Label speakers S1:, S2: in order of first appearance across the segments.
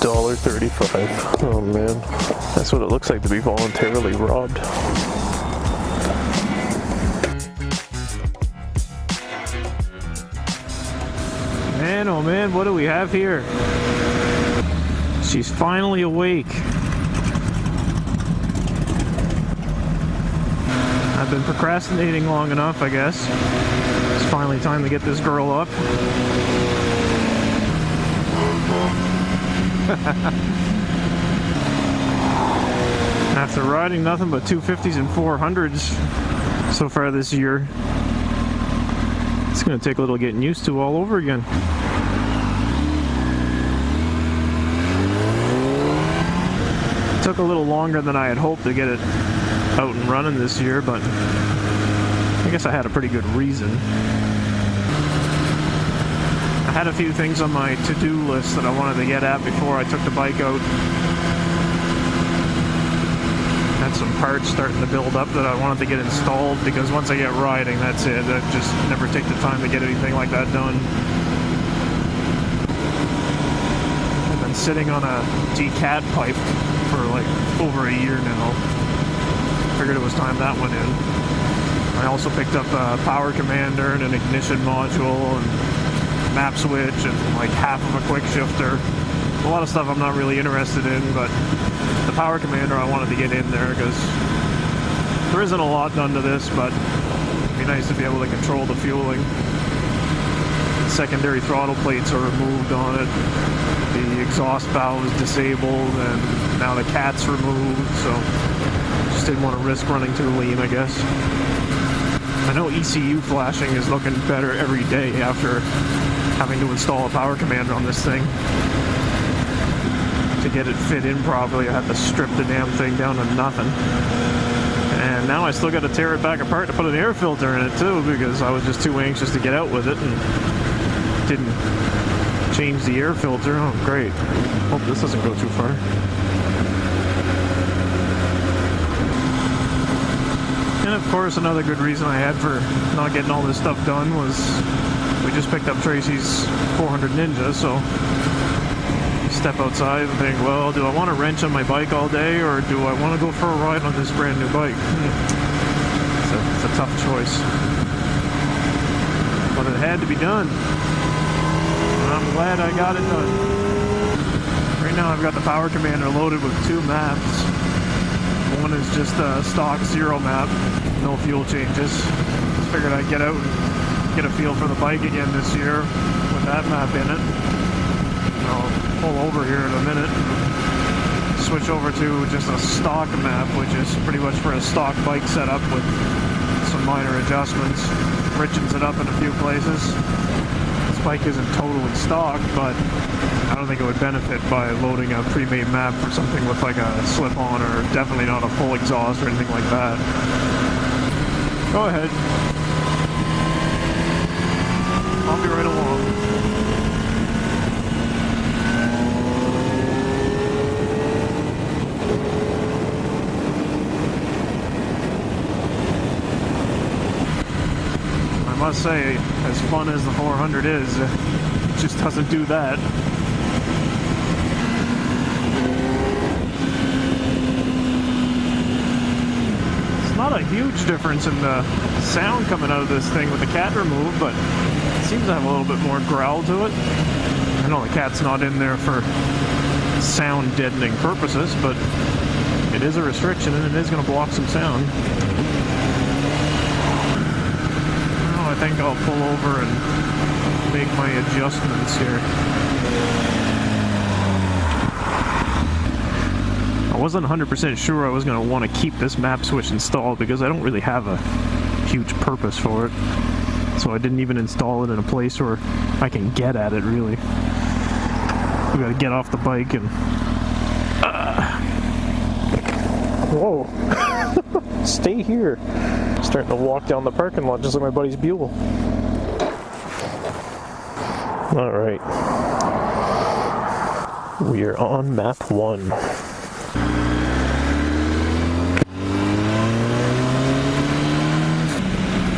S1: $1.35. Oh man, that's what it looks like to be voluntarily robbed. Man, oh man, what do we have here? She's finally awake. I've been procrastinating long enough, I guess. It's finally time to get this girl up. After riding nothing but 250s and 400s so far this year, it's going to take a little getting used to all over again. It took a little longer than I had hoped to get it out and running this year, but I guess I had a pretty good reason. I had a few things on my to-do list that I wanted to get at before I took the bike out. Had some parts starting to build up that I wanted to get installed, because once I get riding, that's it. I just never take the time to get anything like that done. I've been sitting on a G-Cat pipe for like over a year now. Figured it was time that went in. I also picked up a power commander and an ignition module and map switch and like half of a quick shifter. A lot of stuff I'm not really interested in, but the power commander I wanted to get in there because there isn't a lot done to this, but it'd be nice to be able to control the fueling. The secondary throttle plates are removed on it. The exhaust valve is disabled, and now the cat's removed, so just didn't want to risk running too lean, I guess. I know ECU flashing is looking better every day after having to install a power commander on this thing. To get it fit in properly, I had to strip the damn thing down to nothing. And now I still got to tear it back apart to put an air filter in it too, because I was just too anxious to get out with it and didn't change the air filter. Oh, great. Hope this doesn't go too far. And of course, another good reason I had for not getting all this stuff done was we just picked up Tracy's 400 Ninja, so step outside and think, well, do I want to wrench on my bike all day, or do I want to go for a ride on this brand new bike? It's a tough choice. But it had to be done. And I'm glad I got it done. Right now I've got the power commander loaded with 2 maps. One is just a stock 0 map, no fuel changes. Just figured I'd get out and get a feel for the bike again this year with that map in it. I'll pull over here in a minute and switch over to just a stock map, which is pretty much for a stock bike setup with some minor adjustments. Richens it up in a few places. This bike isn't totally stock, but I don't think it would benefit by loading a pre-made map for something with like a slip-on, or definitely not a full exhaust or anything like that. Go ahead. I'll be right along. I must say, as fun as the 400 is, it just doesn't do that. It's not a huge difference in the sound coming out of this thing with the cat removed, but it seems to have a little bit more growl to it. I know the cat's not in there for sound deadening purposes, but it is a restriction and it is going to block some sound. I think I'll pull over and make my adjustments here. I wasn't 100% sure I was going to want to keep this map switch installed because I don't really have a huge purpose for it. So I didn't even install it in a place where I can get at it, really. We gotta get off the bike and... Whoa! Stay here! Starting to walk down the parking lot just like my buddy's Buell. Alright. We are on map 1.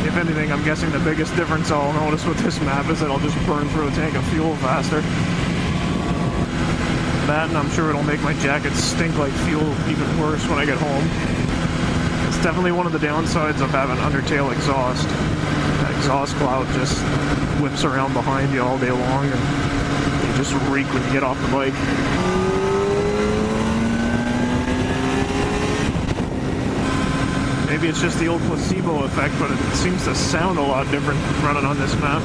S1: If anything, I'm guessing the biggest difference I'll notice with this map is that I'll just burn through a tank of fuel faster. That, and I'm sure it'll make my jacket stink like fuel even worse when I get home. It's definitely one of the downsides of having undertail exhaust. That exhaust cloud just whips around behind you all day long, and you just reek when you get off the bike. Maybe it's just the old placebo effect, but it seems to sound a lot different running on this map.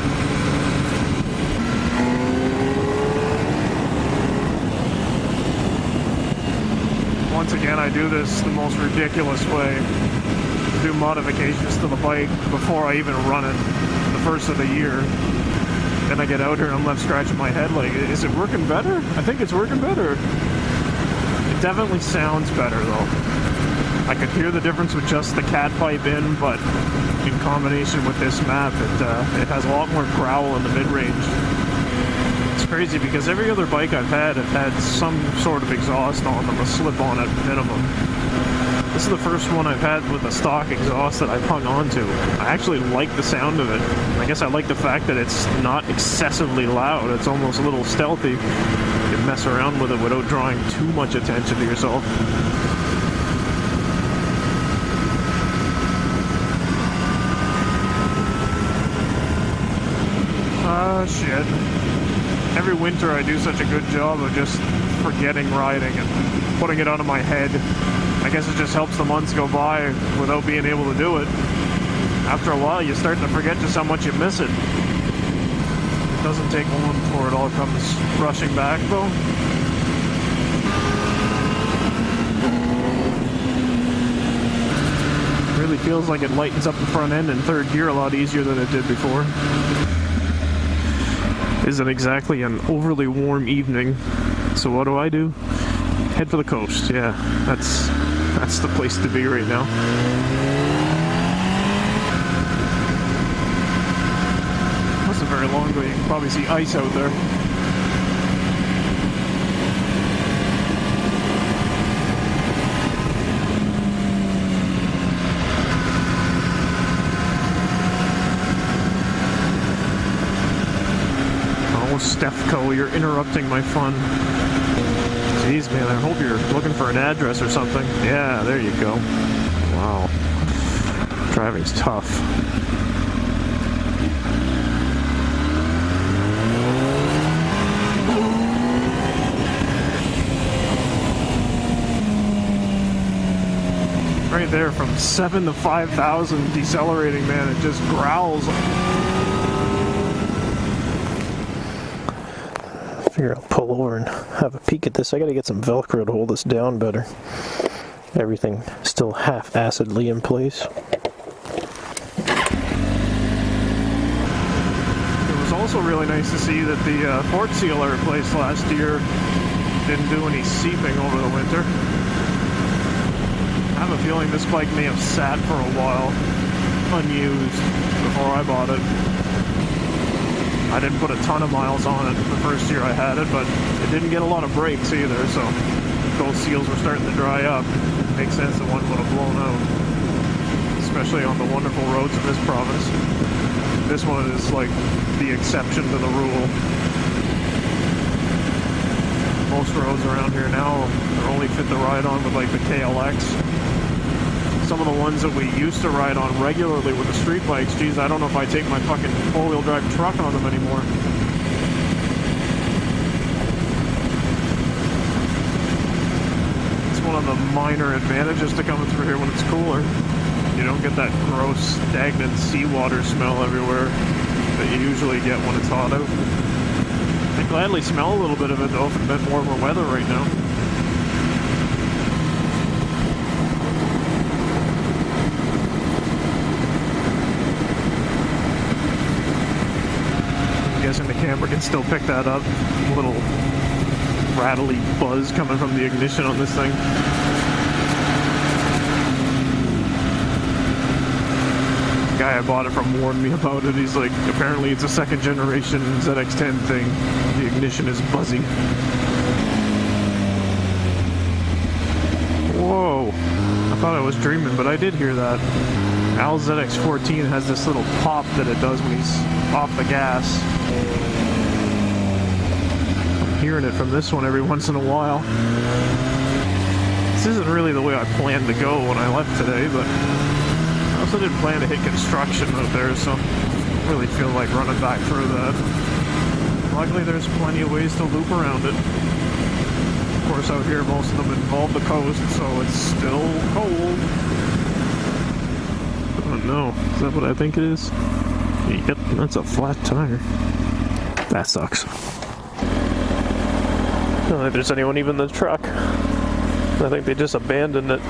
S1: Once again, I do this the most ridiculous way. Do modifications to the bike before I even run it the first of the year. Then I get out here and I'm left scratching my head like, is it working better? I think it's working better. It definitely sounds better though. I could hear the difference with just the cat pipe in, but in combination with this map, it has a lot more growl in the mid-range. It's crazy because every other bike I've had some sort of exhaust on them, a slip-on at minimum. This is the first one I've had with a stock exhaust that I've hung on to. I actually like the sound of it. I guess I like the fact that it's not excessively loud. It's almost a little stealthy. You can mess around with it without drawing too much attention to yourself. Shit. Every winter I do such a good job of just forgetting riding and putting it out of my head. I guess it just helps the months go by without being able to do it. After a while you start to forget just how much you miss it. It doesn't take long before it all comes rushing back though. It really feels like it lightens up the front end in third gear a lot easier than it did before. Isn't exactly an overly warm evening, so what do? Head for the coast. Yeah, that's the place to be right now. Wasn't very long ago. You can probably see ice out there. Stefco, you're interrupting my fun. Jeez, man, I hope you're looking for an address or something. Yeah, there you go. Wow. Driving's tough. Right there, from 7 to 5,000 decelerating, man, it just growls. Figure I'll pull over and have a peek at this. I gotta get some Velcro to hold this down better. Everything still half-acidly in place. It was also really nice to see that the port seal I replaced last year didn't do any seeping over the winter. I have a feeling this bike may have sat for a while, unused, before I bought it. I didn't put a ton of miles on it the first year I had it, but it didn't get a lot of brakes either, so those seals were starting to dry up. It makes sense that one would have blown out, especially on the wonderful roads of this province. This one is like the exception to the rule. Most roads around here now are only fit to ride on with like the KLX. Some of the ones that we used to ride on regularly with the street bikes, geez, I don't know if I take my fucking four-wheel drive truck on them anymore. It's one of the minor advantages to coming through here when it's cooler. You don't get that gross, stagnant seawater smell everywhere that you usually get when it's hot out. I gladly smell a little bit of it though for a bit warmer weather right now. In the camper can still pick that up. A little rattly buzz coming from the ignition on this thing. The guy I bought it from warned me about it. He's like, apparently it's a second generation ZX-10 thing. The ignition is buzzy. Whoa. I thought I was dreaming, but I did hear that. Al's ZX-14 has this little pop that it does when he's off the gas. hearing it from this one every once in a while. This isn't really the way I planned to go when I left today, but I also didn't plan to hit construction out there, so I don't really feel like running back through that. Luckily, there's plenty of ways to loop around it. Of course, out here, most of them involve the coast, so it's still cold. Oh no, is that what I think it is? Yep, that's a flat tire. That sucks. I don't think there's anyone even in the truck. I think they just abandoned it.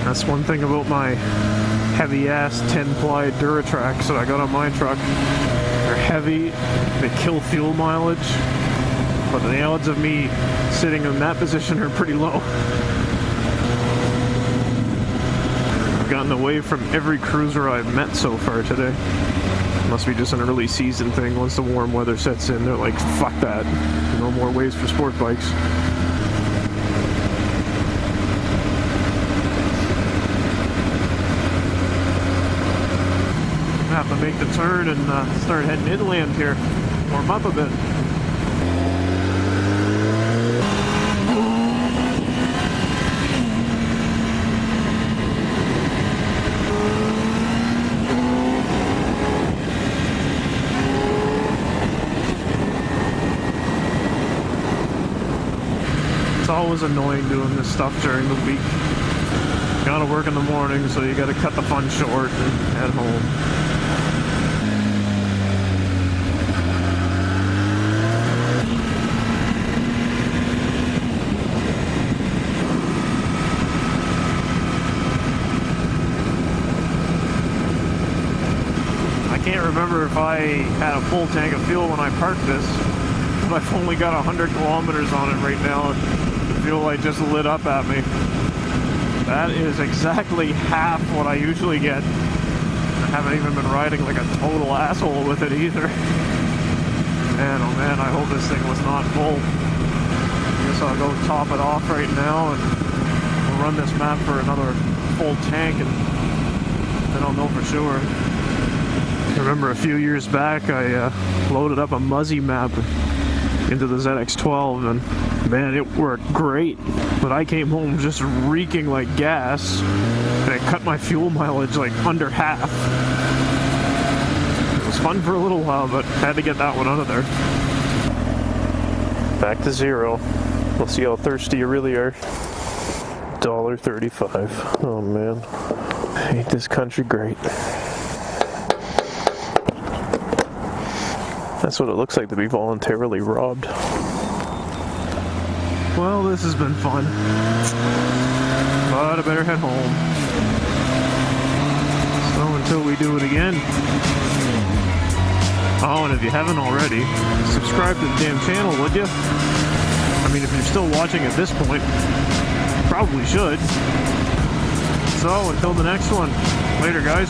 S1: That's one thing about my heavy-ass 10-ply Duratracks that I got on my truck. They're heavy, they kill fuel mileage, but the odds of me sitting in that position are pretty low. I've gotten away from every cruiser I've met so far today. Must be just an early season thing. Once the warm weather sets in, they're like, fuck that. No more ways for sport bikes. I have to make the turn and start heading inland here. Warm up a bit. It's always annoying doing this stuff during the week. Gotta work in the morning, so you gotta cut the fun short and head home. I can't remember if I had a full tank of fuel when I parked this, but I've only got 100 kilometers on it right now. The fuel light just lit up at me. That is exactly half what I usually get. I haven't even been riding like a total asshole with it either. Man, oh man, I hope this thing was not full. I guess I'll go top it off right now and we'll run this map for another full tank and then I'll know for sure. I remember a few years back I loaded up a Muzzy map into the ZX-12 and man, it worked great, but I came home just reeking like gas and it cut my fuel mileage like under half. It was fun for a little while, but had to get that one out of there. Back to zero. We'll see how thirsty you really are. $1.35. Oh man, I hate this country great. That's what it looks like to be voluntarily robbed. Well, this has been fun, but I better head home. So until we do it again. Oh, and if you haven't already, subscribe to the damn channel, would you? I mean, if you're still watching at this point, you probably should. So until the next one, later guys.